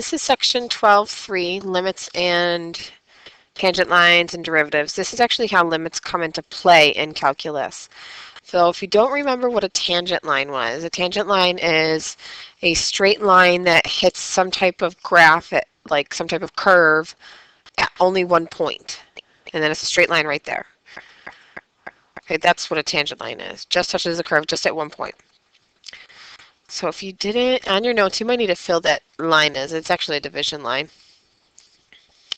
This is section 12.3, limits and tangent lines and derivatives. This is actually how limits come into play in calculus. So if you don't remember what a tangent line was, a tangent line is a straight line that hits some type of graph, like some type of curve, at only one point. And then it's a straight line right there. Okay, that's what a tangent line is. Just touches the curve just at one point. So if you didn't, on your notes, you might need to fill that line as. It's actually a division line.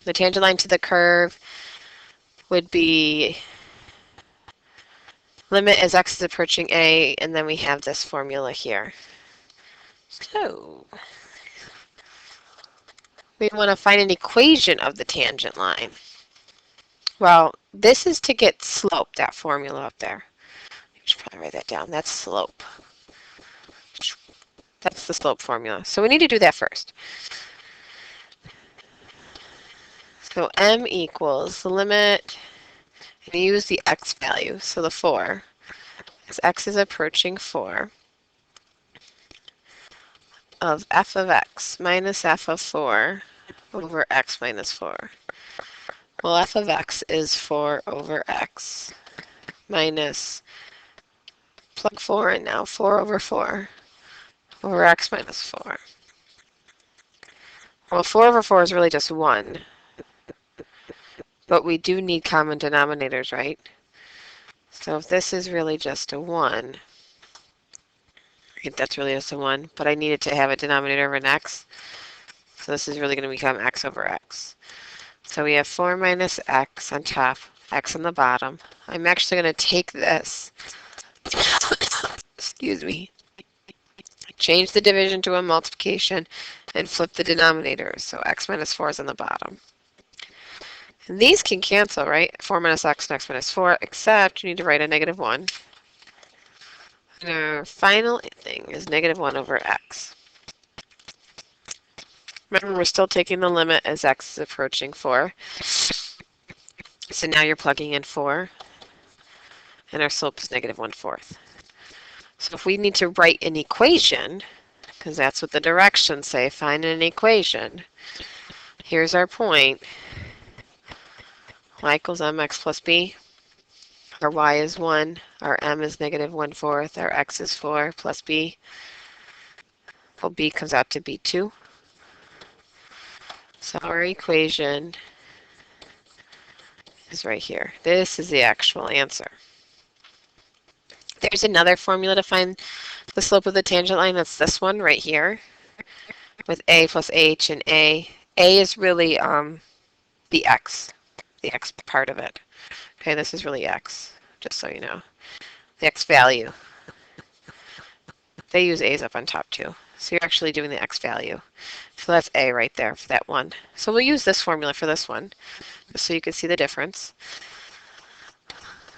The tangent line to the curve would be limit as x is approaching a, and then we have this formula here. So we want to find an equation of the tangent line. Well, this is to get slope, that formula up there. You should probably write that down. That's slope. That's the slope formula. So we need to do that first. So m equals the limit, and you use the x value, so the 4, as x is approaching 4, of f of x minus f of 4 over x minus 4. Well, f of x is 4 over x minus, plug 4 in now, 4 over 4 over x minus 4. Well, 4 over 4 is really just 1, but we do need common denominators, right? So if this is really just a 1, that's really just a 1, but I need it to have a denominator of an x, so this is really going to become x over x. So we have 4 minus x on top, x on the bottom. I'm actually going to take this, excuse me, change the division to a multiplication, and flip the denominators. So x minus 4 is on the bottom. And these can cancel, right? 4 minus x and x minus 4, except you need to write a negative 1. And our final thing is negative 1 over x. Remember, we're still taking the limit as x is approaching 4. So now you're plugging in 4, and our slope is negative 1/4. So if we need to write an equation, because that's what the directions say, find an equation. Here's our point. Y equals mx plus b. Our y is 1, our m is negative 1/4, our x is 4 plus b. Well, b comes out to be 2. So our equation is right here. This is the actual answer. There's another formula to find the slope of the tangent line. That's this one right here with a plus h, and a is really the x part of it. Okay, this is really x, just so you know. The x value. They use a's up on top too. So you're actually doing the x value. So that's a right there for that one. So we'll use this formula for this one, just so you can see the difference.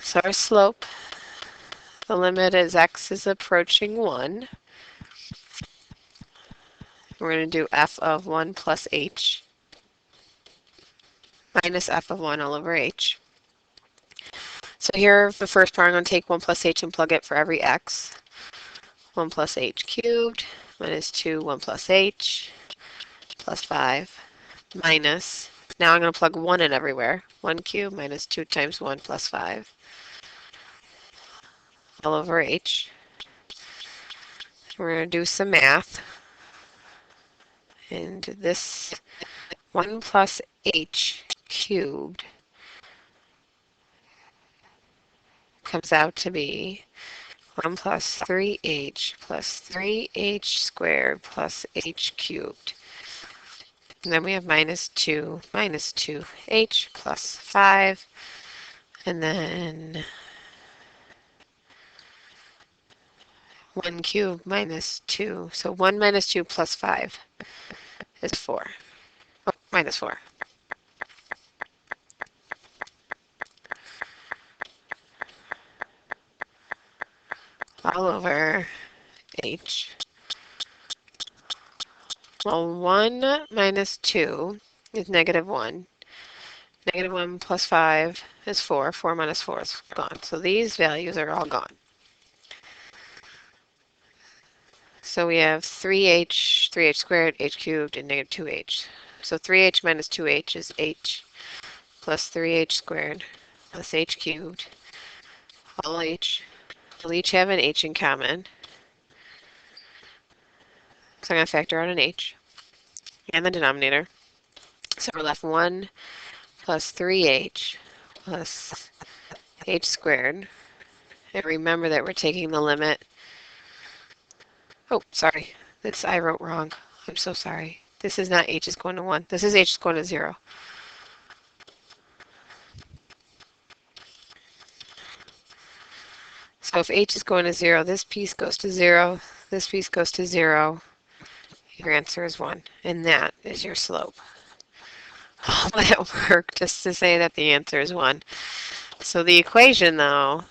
So our slope, the limit as x is approaching 1. We're going to do f of 1 plus h minus f of 1 all over h. So here, the first part, I'm going to take 1 plus h and plug it for every x. 1 plus h cubed minus 2, 1 plus h plus 5 minus, now I'm going to plug 1 in everywhere. 1 cubed minus 2 times 1 plus 5 all over h. We're going to do some math. And this 1 plus h cubed comes out to be 1 plus 3h plus 3h squared plus h cubed. And then we have minus 2h plus 5. And then 1 cubed minus 2. So 1 minus 2 plus 5 is 4. Oh, minus 4. All over h. Well, 1 minus 2 is negative 1. Negative 1 plus 5 is 4. 4 minus 4 is gone. So these values are all gone. So we have 3h squared, h cubed, and negative 2h. So 3h minus 2h is h plus 3h squared plus h cubed, all h. They'll each have an h in common. So I'm going to factor out an h and the denominator. So we're left 1 plus 3h plus h squared. And remember that we're taking the limit. Oh, sorry. This I wrote wrong. I'm so sorry. This is not h is going to 1. This is h is going to 0. So if h is going to 0, this piece goes to 0, this piece goes to 0. Your answer is 1, and that is your slope. All that work just to say that the answer is 1. So the equation, though,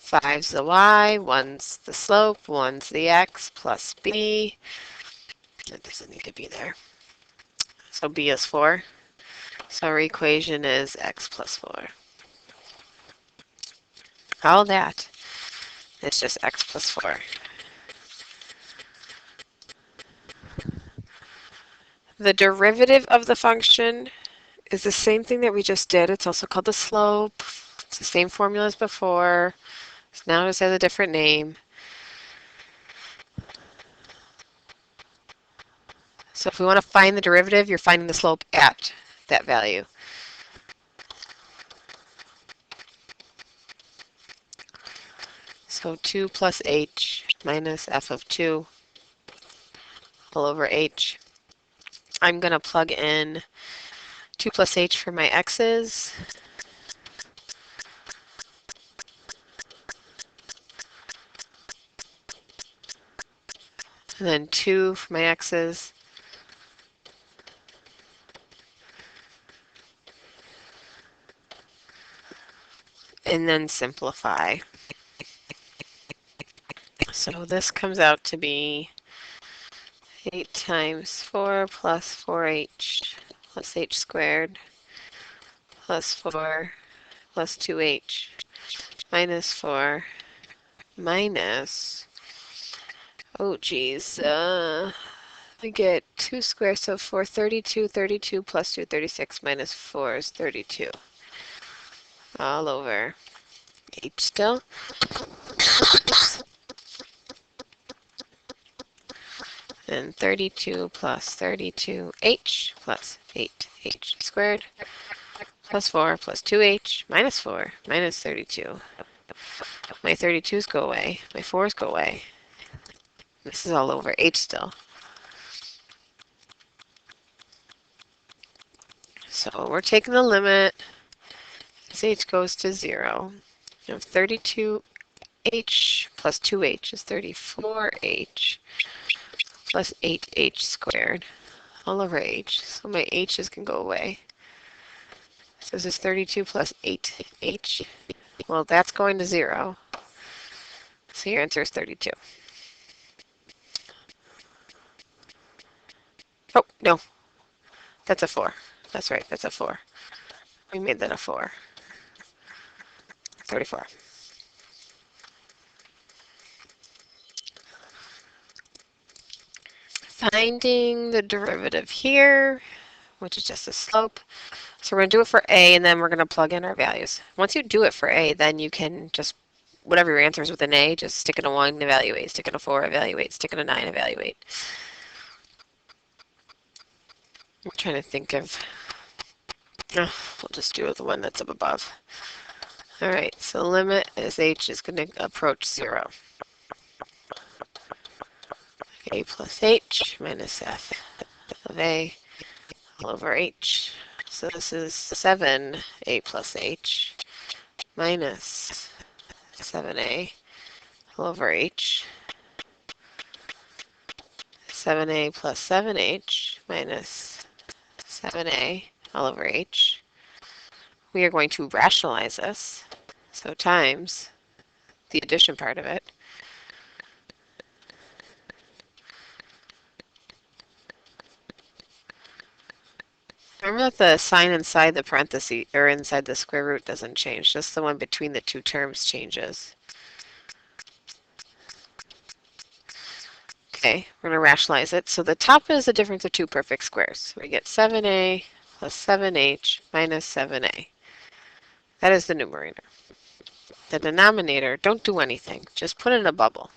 5's the y, 1's the slope, 1's the x, plus b. It doesn't need to be there. So b is 4. So our equation is x plus 4. All that is just x plus 4. The derivative of the function is the same thing that we just did. It's also called the slope. It's the same formula as before. So now it just has a different name. So if we want to find the derivative, you're finding the slope at that value. So 2 plus h minus f of 2 all over h. I'm going to plug in 2 plus h for my x's. And then 2 for my x's. And then simplify. So this comes out to be 8 times 4 plus 4h plus h squared plus 4 plus 2h minus 4 minus, oh geez, we get 2 squared, so 4, 32, 32 plus 2, 36 minus 4 is 32. All over h still. And 32 plus 32h plus 8h squared plus 4 plus 2h minus 4 minus 32. My 32's go away. My 4's go away. This is all over h still. So we're taking the limit as h goes to 0. You have 32h plus 2h is 34h plus 8h squared all over h. So my h's can go away. So this is 32 plus 8h. Well, that's going to 0. So your answer is 32. Oh, no. That's a 4. That's right, that's a 4. We made that a 4. 34. Finding the derivative here, which is just the slope. So we're going to do it for a, and then we're going to plug in our values. Once you do it for a, then you can just, whatever your answer is with an a, just stick in a 1, evaluate, stick in a 4, evaluate, stick in a 9, evaluate. I'm trying to think of, we'll just do the one that's up above. All right, so limit as h is going to approach 0. A plus h minus f of a all over h. So this is 7a plus h minus 7a all over h. 7a plus 7h minus 7a all over h. We are going to rationalize this, so times the addition part of it. Remember that the sign inside the parenthesis, or inside the square root, doesn't change. Just the one between the two terms changes. Okay, we're going to rationalize it. So the top is the difference of two perfect squares. We get 7a plus 7h minus 7a. That is the numerator. The denominator, don't do anything. Just put it in a bubble.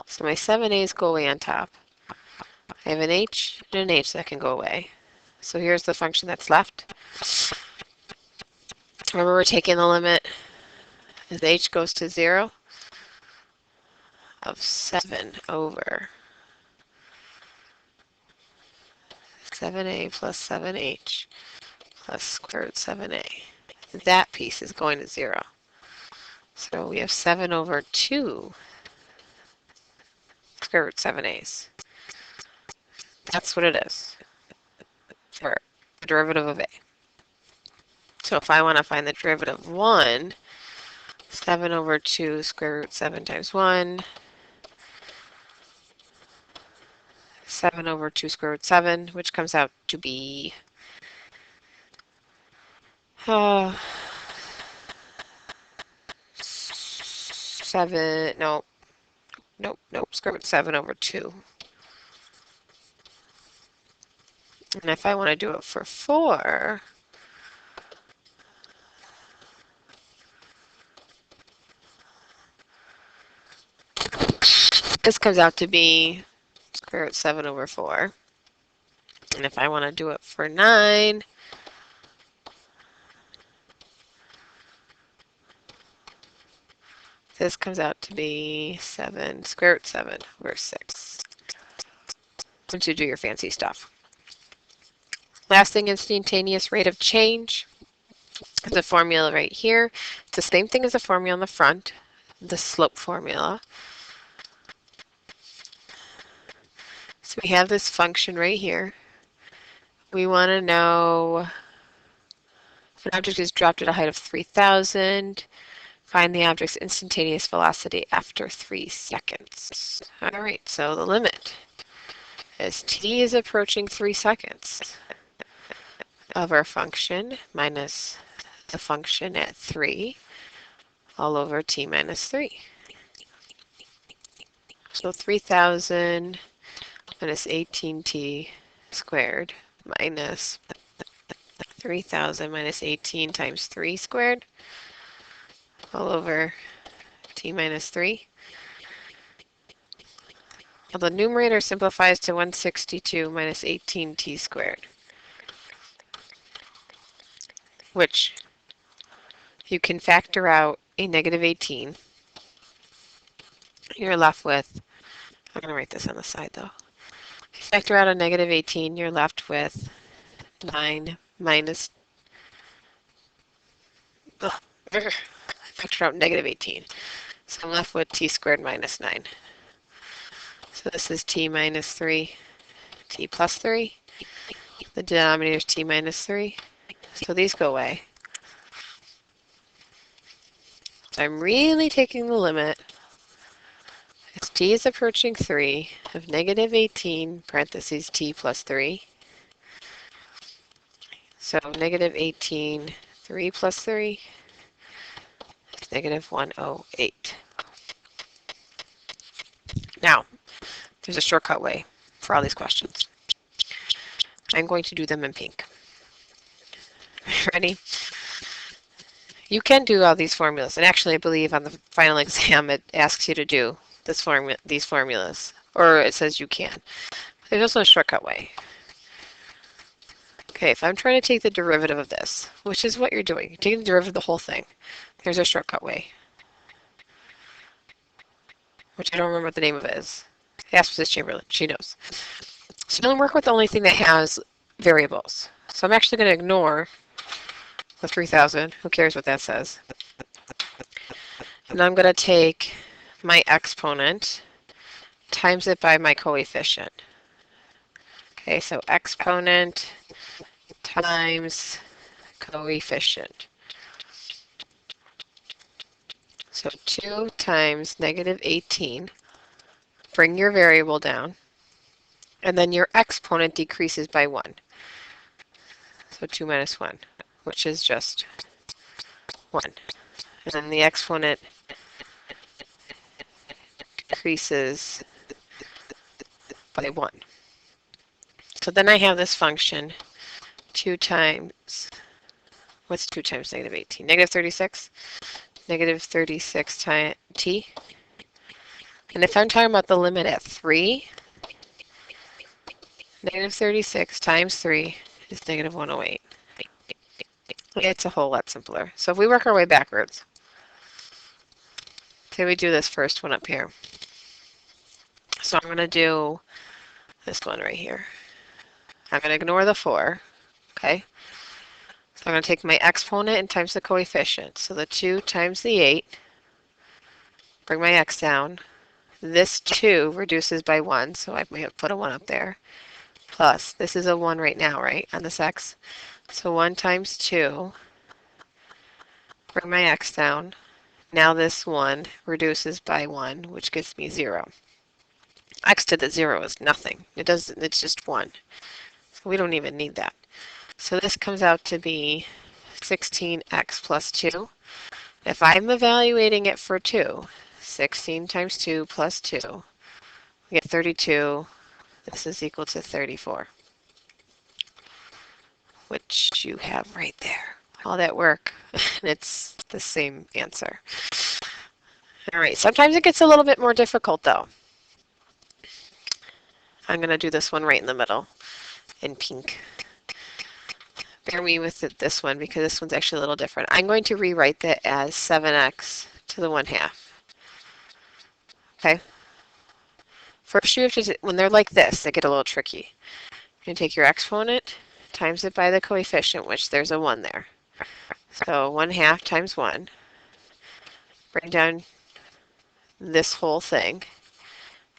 So my 7a's go away on top. I have an h and an h that can go away. So here's the function that's left. Remember, we're taking the limit as h goes to 0 of 7 over 7a plus 7h plus square root 7a. That piece is going to 0. So we have 7 over 2 square root 7a's. That's what it is for the derivative of a. So if I want to find the derivative of 1, 7 over 2 square root 7 times 1, 7 over 2 square root 7, which comes out to be 7, nope, square root 7 over 2. And if I want to do it for 4, this comes out to be square root 7 over 4. And if I want to do it for 9, this comes out to be 7 square root 7 over 6. Once you do your fancy stuff. Last thing, instantaneous rate of change. The formula right here. It's the same thing as the formula on the front, the slope formula. So we have this function right here. We want to know if an object is dropped at a height of 3,000, find the object's instantaneous velocity after 3 seconds. All right, so the limit as t is approaching 3 seconds of our function minus the function at 3 all over t minus 3. So 3,000 minus 18t squared minus 3,000 minus 18 times 3 squared all over t minus 3. Well, the numerator simplifies to 162 minus 18t squared, which you can factor out a negative 18. You're left with, I'm going to write this on the side though. If you factor out a negative 18, you're left with 9 minus, factor out negative 18. So I'm left with t squared minus 9. So this is t minus 3, t plus 3. The denominator is t minus 3. So these go away. So I'm really taking the limit as t is approaching 3 of negative 18 parentheses t plus 3. So negative 18, 3 plus 3 is negative 108. Now, there's a shortcut way for all these questions. I'm going to do them in pink. Ready? You can do all these formulas, and actually I believe on the final exam it asks you to do these formulas, or it says you can. There's also a shortcut way. Okay, if I'm trying to take the derivative of this, which is what you're doing, you're taking the derivative of the whole thing, there's a shortcut way, which I don't remember what the name of it is. Ask Mrs. Chamberlain, she knows. So I'm going to work with the only thing that has variables. So I'm actually going to ignore the 3,000. Who cares what that says? And I'm going to take my exponent times it by my coefficient. Okay, so exponent times coefficient. So 2 times negative 18. Bring your variable down. And then your exponent decreases by 1. So 2 minus 1, which is just 1. and then the exponent decreases by 1. So then I have this function 2 times, what's 2 times negative 18? Negative 36? Negative 36 times t. And if I'm talking about the limit at 3, negative 36 times 3 is negative 108. It's a whole lot simpler. So if we work our way backwards, say we do this first one up here. So I'm going to do this one right here. I'm going to ignore the 4, okay? So I'm going to take my exponent and times the coefficient. So the 2 times the 8, bring my x down. This 2 reduces by 1, so I may have put a 1 up there. Plus, this is a 1 right now, right, on this x. So 1 times 2, bring my x down. Now this 1 reduces by 1, which gives me 0. X to the 0 is nothing. It's just 1. So we don't even need that. So this comes out to be 16x plus 2. If I'm evaluating it for 2, 16 times 2 plus 2, we get 32. This is equal to 34, which you have right there. All that work, and it's the same answer. All right, sometimes it gets a little bit more difficult though. I'm going to do this one right in the middle in pink. Bear me with this one because this one's actually a little different. I'm going to rewrite that as 7x to the 1/2. Okay? First you have to, when they're like this, they get a little tricky. You're going to take your exponent, times it by the coefficient, which there's a 1 there. So 1/2 times 1. Bring down this whole thing,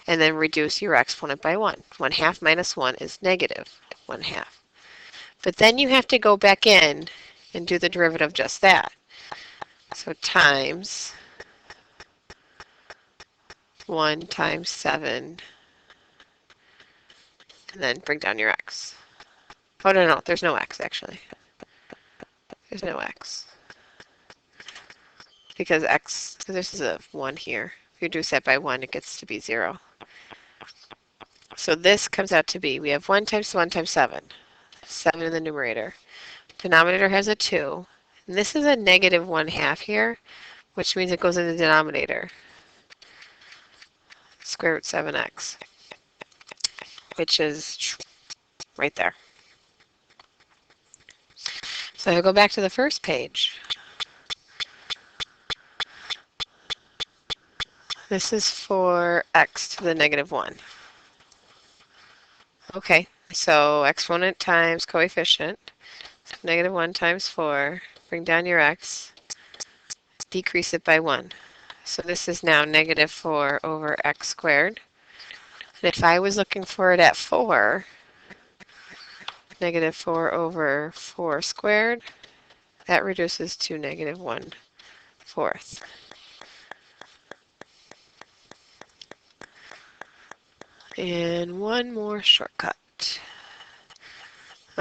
and then reduce your exponent by 1. 1/2 minus 1 is negative 1/2. But then you have to go back in and do the derivative of just that. So times 1 times 7, and then bring down your x. Oh, no, there's no x actually. There's no x. Because this is a 1 here. If you reduce that by 1, it gets to be 0. So this comes out to be, we have 1 times 7. 7 in the numerator. Denominator has a 2. And this is a negative 1/2 here, which means it goes in the denominator. Square root 7x, which is right there. So I'll go back to the first page. This is for x to the negative 1. Okay, so exponent times coefficient. So negative 1 times 4. Bring down your x. Decrease it by 1. So this is now negative 4 over x squared. And if I was looking for it at 4, negative 4 over 4 squared, that reduces to negative 1/4. And one more shortcut.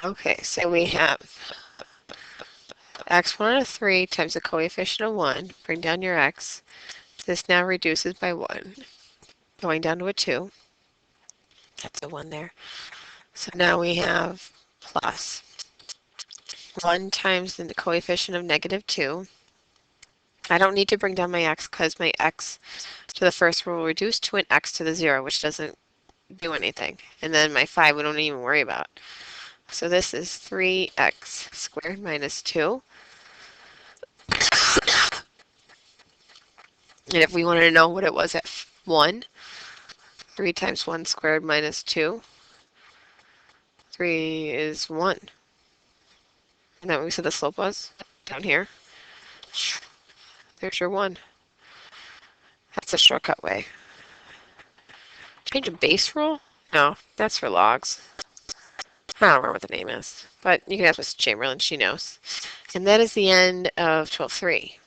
Okay, so we have exponent of 3 times the coefficient of 1. Bring down your x. This now reduces by 1, going down to a 2. That's a 1 there. So now we have plus 1 times the coefficient of negative 2. I don't need to bring down my x because my x to the first will reduce to an x to the 0, which doesn't do anything. And then my 5 we don't even worry about. So this is 3x squared minus 2. And if we wanted to know what it was at 1, 3 times 1 squared minus 2, 3 is 1. Isn't that what we said the slope was? Down here. There's your 1. That's a shortcut way. Change a base rule? No, that's for logs. I don't remember what the name is, but you can ask Mrs. Chamberlain, she knows. And that is the end of 12.3.